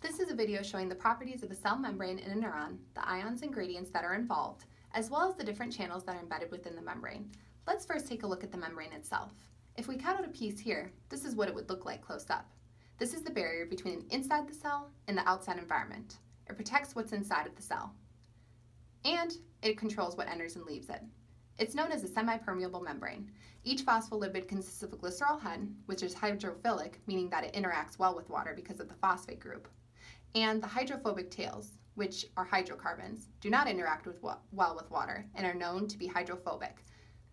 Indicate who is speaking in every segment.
Speaker 1: This is a video showing the properties of a cell membrane in a neuron, the ions and gradients that are involved, as well as the different channels that are embedded within the membrane. Let's first take a look at the membrane itself. If we cut out a piece here, this is what it would look like close up. This is the barrier between inside the cell and the outside environment. It protects what's inside of the cell, and it controls what enters and leaves it. It's known as a semi-permeable membrane. Each phospholipid consists of a glycerol head, which is hydrophilic, meaning that it interacts well with water because of the phosphate group, and the hydrophobic tails, which are hydrocarbons, do not interact well with water and are known to be hydrophobic.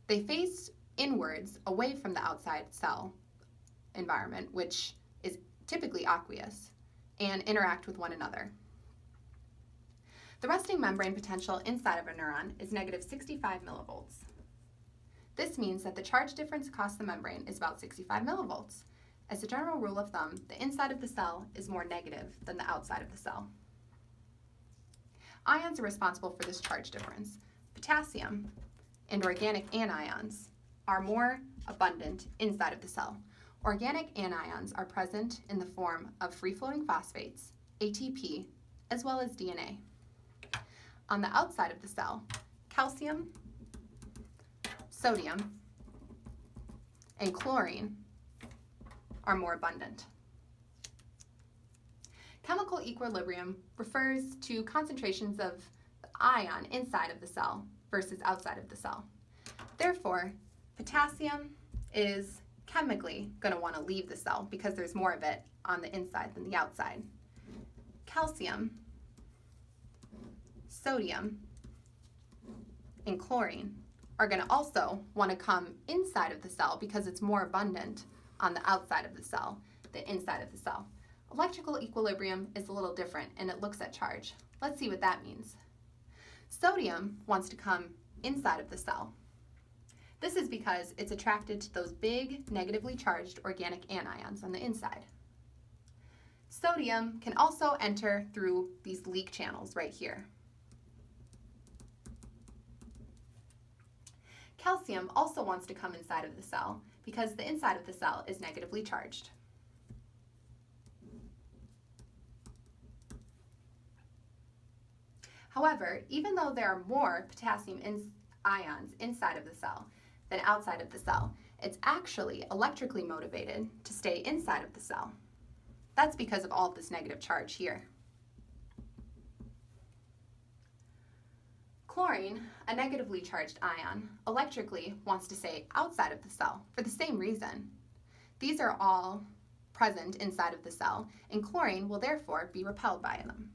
Speaker 1: They face inwards away from the outside cell environment, which is typically aqueous, and interact with one another. The resting membrane potential inside of a neuron is negative 65 millivolts. This means that the charge difference across the membrane is about 65 millivolts. As a general rule of thumb, the inside of the cell is more negative than the outside of the cell. Ions are responsible for this charge difference. Potassium and organic anions are more abundant inside of the cell. Organic anions are present in the form of free-floating phosphates, ATP, as well as DNA. On the outside of the cell, calcium, sodium, and chlorine are more abundant. Chemical equilibrium refers to concentrations of the ion inside of the cell versus outside of the cell. Therefore, potassium is chemically going to want to leave the cell because there's more of it on the inside than the outside. Calcium, sodium, and chlorine are going to also want to come inside of the cell because it's more abundant on the outside of the cell than inside of the cell. Electrical equilibrium is a little different and it looks at charge. Let's see what that means. Sodium wants to come inside of the cell. This is because it's attracted to those big negatively charged organic anions on the inside. Sodium can also enter through these leak channels right here. Calcium also wants to come inside of the cell because the inside of the cell is negatively charged. However, even though there are more potassium ions inside of the cell than outside of the cell, it's actually electrically motivated to stay inside of the cell. That's because of all of this negative charge here. Chlorine, a negatively charged ion, electrically wants to stay outside of the cell for the same reason. These are all present inside of the cell, and chlorine will therefore be repelled by them.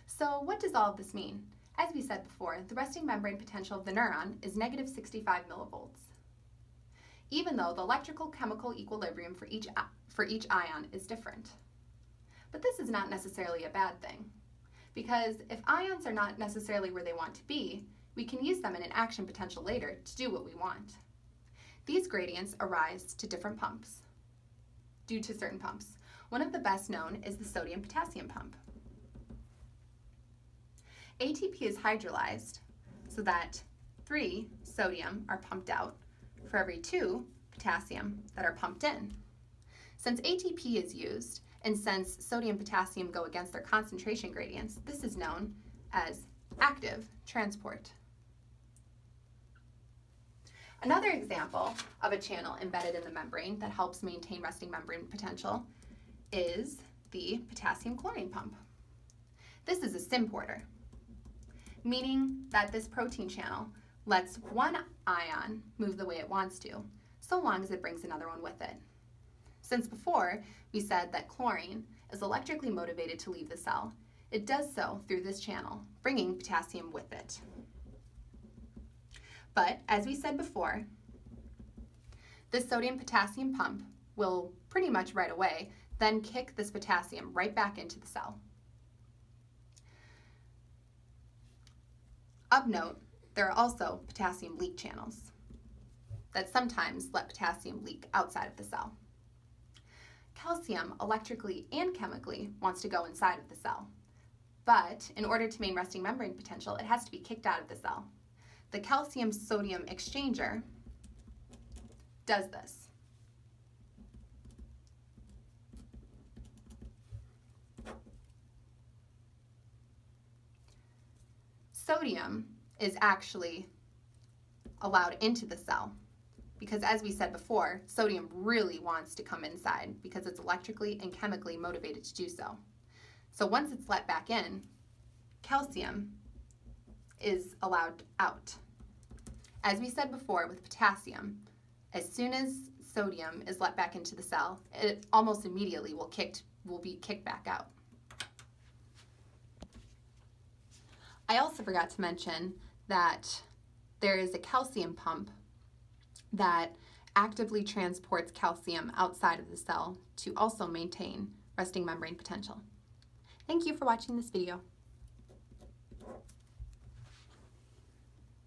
Speaker 1: So what does all of this mean? As we said before, the resting membrane potential of the neuron is negative 65 millivolts, even though the electrical chemical equilibrium for each ion is different. But this is not necessarily a bad thing, because if ions are not necessarily where they want to be, we can use them in an action potential later to do what we want. These gradients arise to different pumps, due to certain pumps. One of the best known is the sodium-potassium pump. ATP is hydrolyzed so that 3 sodium are pumped out for every 2 potassium that are pumped in. Since ATP is used, and since sodium and potassium go against their concentration gradients, this is known as active transport. Another example of a channel embedded in the membrane that helps maintain resting membrane potential is the potassium chlorine pump. This is a symporter, meaning that this protein channel lets one ion move the way it wants to, so long as it brings another one with it. Since before we said that chlorine is electrically motivated to leave the cell, it does so through this channel, bringing potassium with it. But as we said before, this sodium-potassium pump will pretty much right away then kick this potassium right back into the cell. Of note, there are also potassium leak channels that sometimes let potassium leak outside of the cell. Calcium electrically and chemically wants to go inside of the cell, but in order to maintain resting membrane potential, it has to be kicked out of the cell. The calcium-sodium exchanger does this. sodium is actually allowed into the cell because, as we said before, sodium really wants to come inside because it's electrically and chemically motivated to do so. So once it's let back in, calcium is allowed out. As we said before with potassium, as soon as sodium is let back into the cell, it almost immediately will be kicked back out. I also forgot to mention that there is a calcium pump that actively transports calcium outside of the cell to also maintain resting membrane potential. Thank you for watching this video.